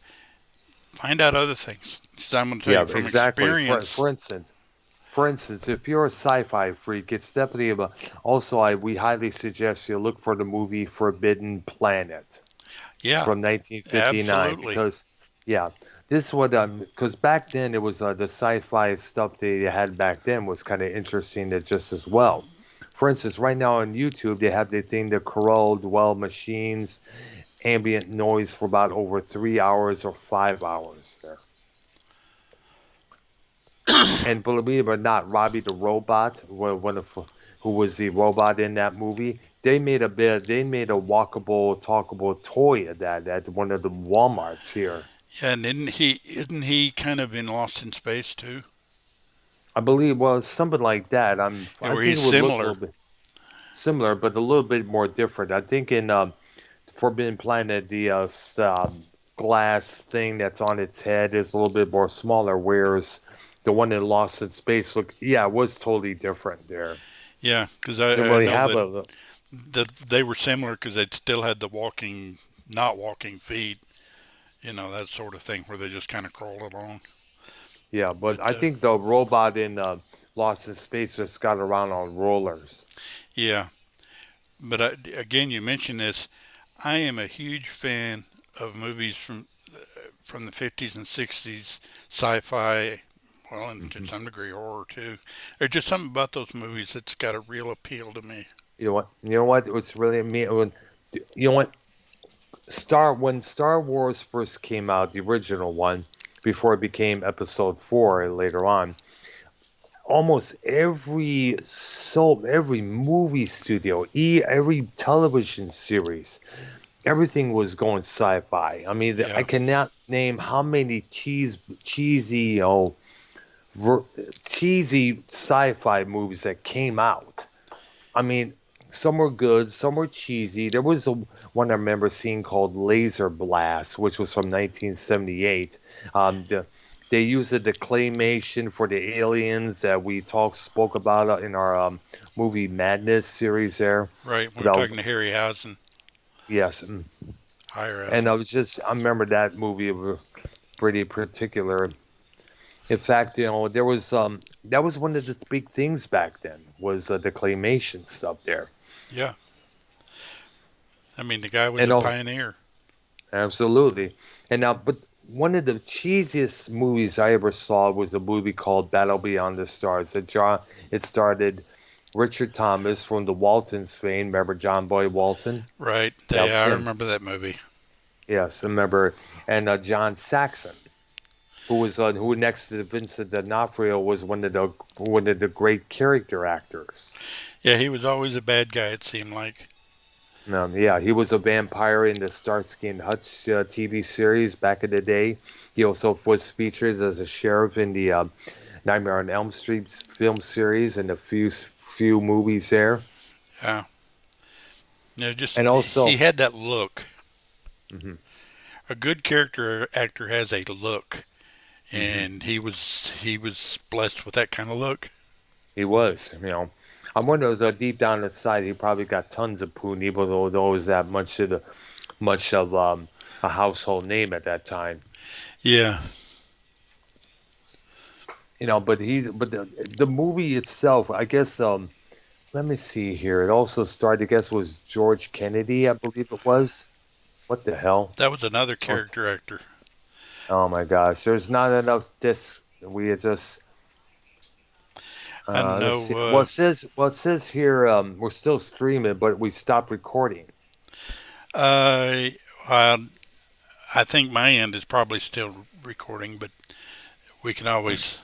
Find out other things. So I'm going to tell yeah, you from exactly. experience. For instance, if you're a sci-fi freak, it's definitely about. Also, we highly suggest you look for the movie Forbidden Planet Yeah, from 1959 absolutely. because, yeah, this is what because back then it was the sci-fi stuff they had back then was kind of interesting just as well. For instance, right now on YouTube they have the thing the Corel Dwell Machines ambient noise for about over 3 hours or 5 hours there. And believe it or not, Robbie the robot, who was the robot in that movie, they made a walkable, talkable toy of that at one of the WalMarts here. Yeah, and isn't he kind of in Lost in Space too? I believe, well, something like that. Yeah, I where think he's it would look a little similar. bit similar, but a little bit more different. I think in Forbidden Planet, the glass thing that's on its head is a little bit more smaller, whereas the one in Lost in Space it was totally different there. Yeah, because Didn't I really know have that a they were similar because they still had the not walking feet, that sort of thing where they just kind of crawled along. yeah, but But I think the robot in Lost in Space just got around on rollers. yeah, but again, you mentioned this. I am a huge fan of movies from the 50s and 60s, sci-fi, well, and to Mhm. some degree horror too. There's just something about those movies that's got a real appeal to me. You know what? You know what? It's really me. You know what? When Star Wars first came out, the original one, before it became Episode 4 later on, almost every movie studio, every television series, everything was going sci-fi. I mean, I Yeah, cannot name how many cheesy, ver, cheesy sci-fi movies that came out. I mean, some were good, some were cheesy. There was one I remember seeing called Laser Blast, which was from 1978. They used the claymation for the aliens that we spoke about in our movie Madness series there. right. We But were talking to Harryhausen, yes, and Higherhausen. I remember that movie pretty particular. In fact, that was one of the big things back then was the claymation stuff there. Yeah, I mean the guy was And a oh, pioneer. absolutely. And now, but one of the cheesiest movies I ever saw was a movie called Battle Beyond the Stars. It started Richard Thomas from the Waltons fame. Remember John Boy Walton? Right. That They was I him. remember that movie. Yes, I remember. And John Saxon, who next to Vincent D'Onofrio was one of the great character actors. Yeah, he was always a bad guy, it seemed like. Yeah, he was a vampire in the Starsky and Hutch TV series back in the day. He also was featured as a sheriff in the Nightmare on Elm Street film series and a few movies there. Yeah. Yeah, And just he also, had that look. hmm A good character actor has a look, hmm and he was blessed with that kind of look. he was, I'm wondering, deep down inside, he probably got tons of poon, even though it was that much of a household name at that time. Yeah, But the movie itself, I guess. Let me see here. It also starred, I guess, was George Kennedy, I believe it was. What the hell? that was another Oh, character actor. oh my gosh, there's not enough discs. We are just I let's see. know. Well, it says here we're still streaming, but we stopped recording. Uh, I I think my end is probably still recording, but we can always.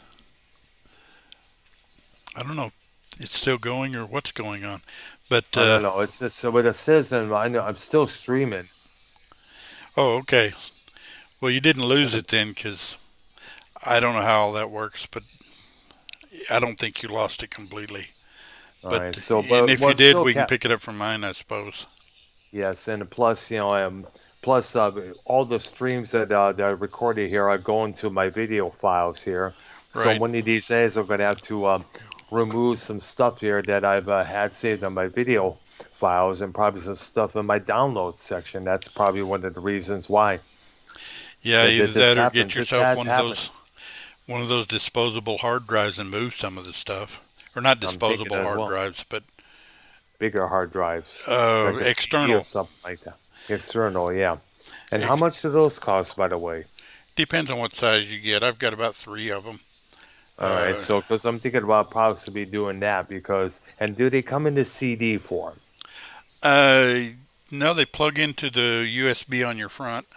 I don't know if it's still going or what's going on, but Oh no, no, it's just so what it says, and I know I'm still streaming. oh, okay. Well, you didn't lose it then, because I don't know how all that works, but I don't think you lost it completely. All But right, so and but if you well, did, still we can cat. pick it up from mine, I suppose. Yes, and plus, plus all the streams that are recorded here are going to my video files here. So Right. one of these days, I'm gonna have to remove some stuff here that I've had saved on my video files, and probably some stuff in my downloads section. That's probably one of the reasons why Yeah, that either this that or happened. get This yourself has happened. one of those disposable hard drives and move some of the stuff, or not I'm thinking disposable as hard well, drives, but bigger hard drives, like a CD or external. something like that. External, yeah. And how much do those cost, by the way? Depends on what size you get. I've got about three of them. All right, Uh, so because I'm thinking about possibly doing that and do they come in the CD form? uh, no, they plug into the USB on your front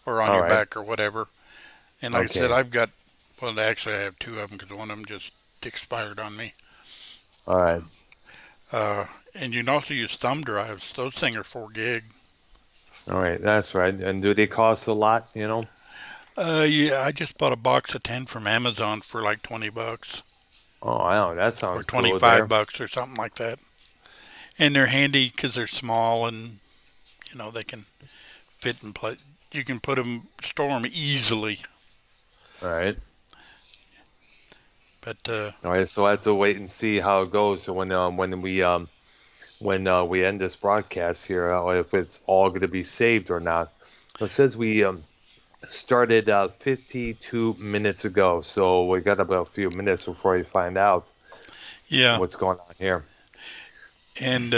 or on All your right, back or whatever. And like I said, okay, I've got, well, actually, I have two of them because one of them just expired on me. all right, Uh, and you can also use thumb drives. Those things are 4 gig. all right, that's right. And do they cost a lot, Yeah, I just bought a box of 10 from Amazon for like $20 Oh, wow, that or sounds twenty cool five there. bucks or something like that. And they're handy because they're small and they can fit and play. You can store them easily. All right, But all right. So I have to wait and see how it goes. So when we end this broadcast here, if it's all going to be saved or not. It says we started 52 minutes ago, so we got about a few minutes before we find out yeah, what's going on here. and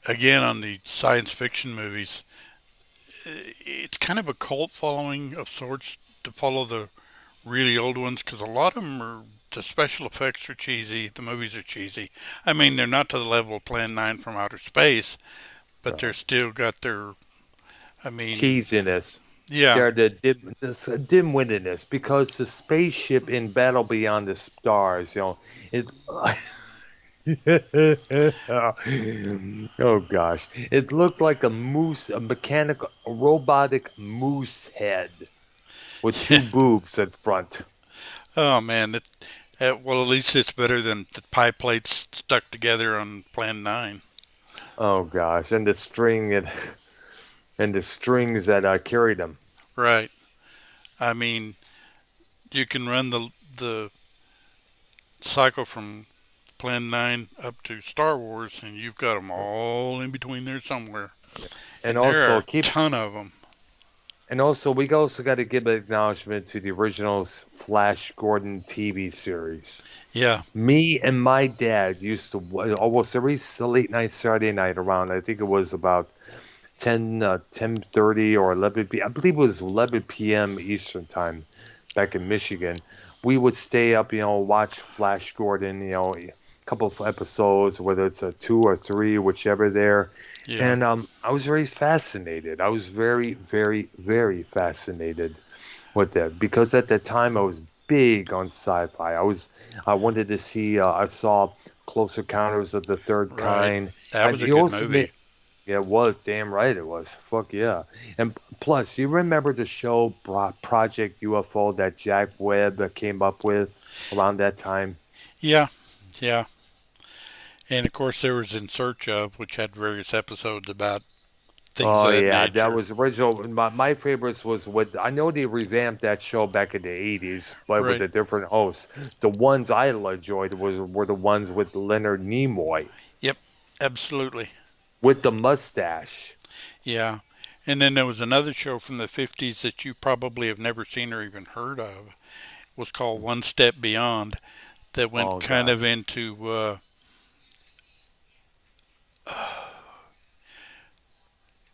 again on the science fiction movies, it's kind of a cult following of sorts to follow the really old ones because a lot of them are. The special effects are cheesy. The movies are cheesy. I mean, they're not to the level of Plan 9 from Outer Space, but they're still got their. I mean, Cheesiness. yeah, They're this dim-wittedness because the spaceship in Battle Beyond the Stars, it. Oh gosh, it looked like a mechanical, robotic moose head with two yeah. boobs at front. Oh man, well at least it's better than the pie plates stuck together on Plan 9. Oh gosh, and the strings that carried them. Right. I mean, you can run the cycle from Plan 9 up to Star Wars, and you've got them all in between there somewhere. And And there are also a ton of them. we also got to give an acknowledgement to the original Flash Gordon TV series. Yeah, Me and my dad used to almost every late night Saturday night around, I think it was about 10:30 or 11 p. I believe it was 11 p.m. Eastern time back in Michigan. We would stay up, watch Flash Gordon, couple of episodes, whether it's a two or three, whichever there. Yeah. And I was very fascinated. I was very, very, very fascinated with that because at that time I was big on sci-fi. I wanted to see. I saw Close Encounters of the Third Right. Kind. That And was a you good also movie. made, yeah, it was damn right it was. Fuck yeah. And plus, you remember the show Project UFO that Jack Webb came up with around that time? Yeah. Yeah. And of course, there was In Search of, which had various episodes about things Oh of that yeah, that nature. was original. My favorites was what I know they revamped that show back in the '80s, but with Right. a different host. The ones I enjoyed were the ones with Leonard Nimoy Yep. Absolutely. with the mustache. Yeah. And then there was another show from the 50s that you probably have never seen or even heard of. It was called One Step Beyond, that went Oh kind of gosh, into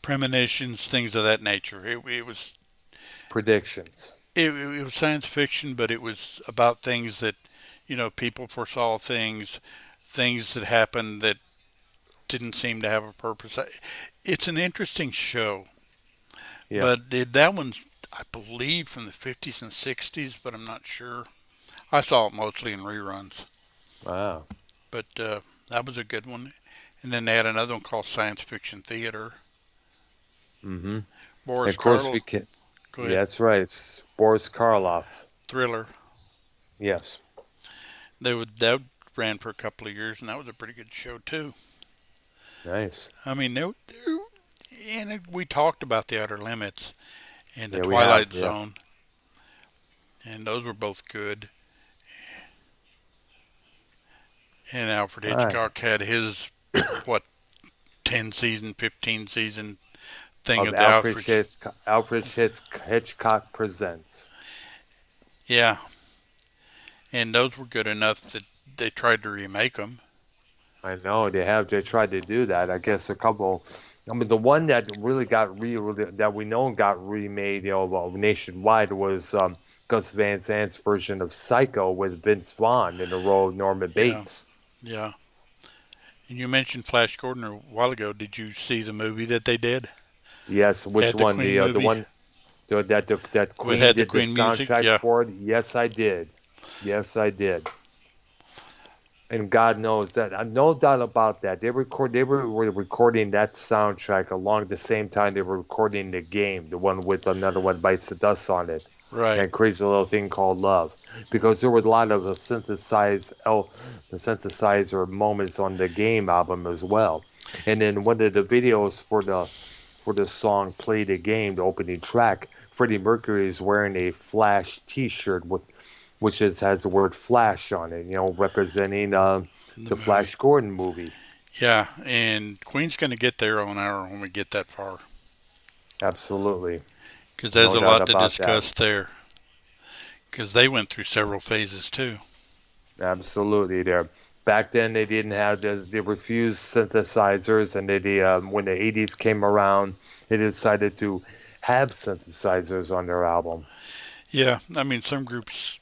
premonitions, things of that nature. predictions. It was science fiction, but it was about things that, people foresaw things, things that happened that didn't seem to have a purpose. It's an interesting show, Yeah. but that one's, I believe, from the 50s and 60s, but I'm not sure. I saw it mostly in reruns, Wow. but that was a good one. And then they had another one called Science Fiction Theater. Mm-hmm. And Boris of course Karloff, we can. go Yeah, ahead, that's right. It's Boris Karloff. Thriller. Yes. That ran for a couple of years, and that was a pretty good show too. Nice. I mean, we talked about the Outer Limits and the Yeah, we have. Twilight Yeah. Zone, and those were both good. And Alfred All right. Hitchcock had his what 10 season, 15 season thing Of of the Alfred. Hitchcock presents. Yeah, and those were good enough that they tried to remake them. I know they have. They tried to do that. I guess a couple. I mean, the one that really got that we know got remade, well, nationwide was Gus Van Sant's version of Psycho with Vince Vaughn in the role of Norman Yeah, Bates. yeah. And you mentioned Flash Gordon a while ago. Did you see the movie that they did? Yes, which Had the one? Queen The movie? one that It Queen had the did the Queen music. soundtrack Yeah, for it. Yes, I did. Yes, I did. And God knows that, no doubt about that. They were recording that soundtrack along the same time they were recording the game, the one with Another One Bites the Dust on it, right. that crazy little thing called Love, because there were a lot of the synthesizer moments on the game album as well. And then one of the videos for the song "Play the Game," the opening track, Freddie Mercury is wearing a Flash T-shirt has the word Flash on it, representing The the movie. Flash Gordon movie. Yeah, and Queen's going to get there on our when we get that far, Absolutely, because there's no a doubt lot to about that. discuss there. Because they went through several phases too. Absolutely, there. Back then, they didn't have they refused synthesizers, and when the '80s came around, they decided to have synthesizers on their album. Yeah, I mean, some groups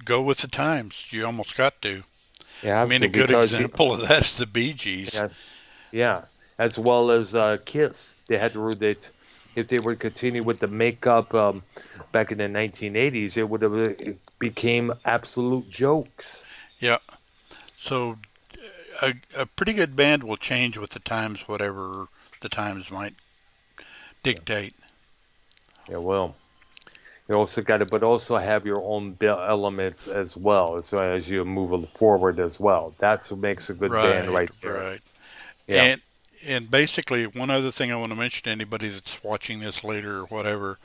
go with the times. You almost got to. You I have mean, a to good because example of that is the Bee Gees. yeah, yeah, as well as Kiss. They had to if they would continue with the makeup back in the 1980s, it became absolute jokes. Yeah. So a pretty good band will change with the times, whatever the times might Yeah, dictate. yeah, well, you also got to, but also have your own elements as well, so as you move forward as well. That's what makes a good band Right, right there. right. Yeah. And and basically, one other thing I want to mention to anybody that's watching this later or whatever,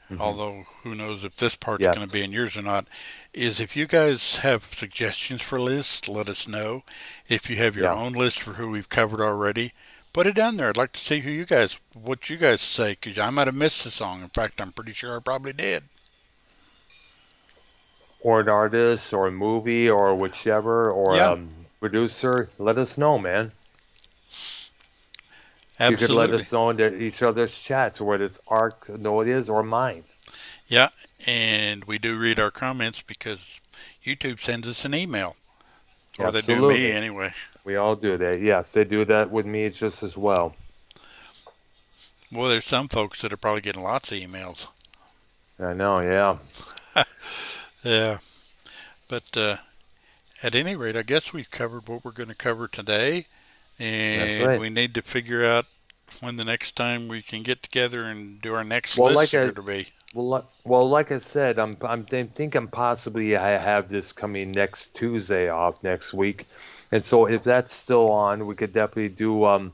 Hmm. although who knows if this part's going to Yes. be in yours or not, is if you guys have suggestions for lists, let us know. If you have your Yeah. own list for who we've covered already, put it down there. I'd like to see what you guys say, because I might have missed the song. In fact, I'm pretty sure I probably did. Or an artist, or a movie, or whichever, or Yeah, producer. Let us know, man. You could let absolutely. us know in each other's chats, whether it's Arknolia's or mine. Yeah, and we do read our comments because YouTube sends us an email. Or they do me Absolutely. anyway. We all do that. Yes, they do that with me just as well. Well, there's some folks that are probably getting lots of emails. I know, yeah. Yeah, but at any rate, I guess we've covered what we're going to cover today, That's and right. we need to figure out when the next time we can get together and do our next Well, lists like are I going to be. well, like I said, thinking possibly I have this coming next Tuesday off next week, and so if that's still on, we could definitely do our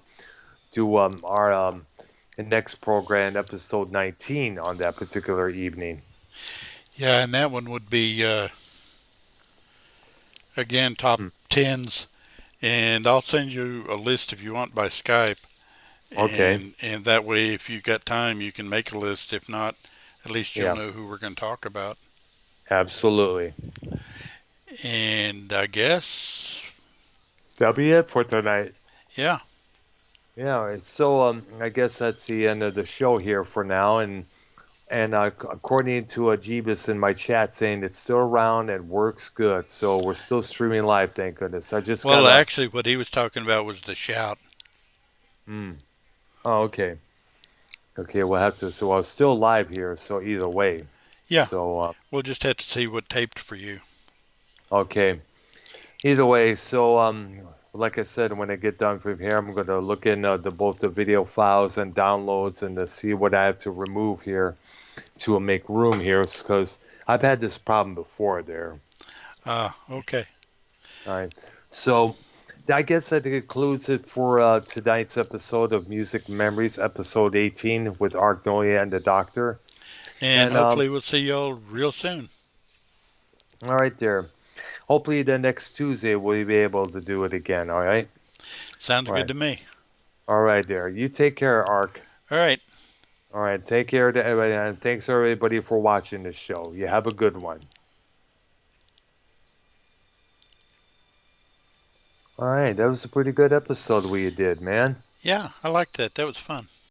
next program, episode 19, on that particular evening. Yeah, and that one would be again top Hmm. tens, and I'll send you a list if you want by Skype, Okay. and that way if you got time you can make a list. If not, at least you'll Yeah. know who we're going to talk about. Absolutely. And I guess That'll be it for tonight. yeah, Yeah. So I guess that's the end of the show here for now, and according to Jeebus in my chat saying it's still around and works good. So we're still streaming live, thank goodness. I just well gotta. actually what he was talking about was the shout. Hmm. Oh, okay. Okay, we'll have to. So I was still live here. So either way. Yeah, So we'll just have to see what taped for you. okay. Either way. So like I said, when I get done from here, I'm gonna look in both the video files and downloads and to see what I have to remove here to make room here, because I've had this problem before there. Okay. All right. So I guess that concludes it for tonight's episode of Music Memories, episode 18 with Arknolia and the Doctor. And And hopefully we'll see y'all real soon. all right there. Hopefully the next Tuesday we'll be able to do it again. All right. Sounds All good right. to me. All right there. You take care, Ark. All right. All right. Take care to everybody, and thanks everybody for watching this show. You have a good one. All right. That was a pretty good episode we did, man. Yeah, I liked that. That was fun.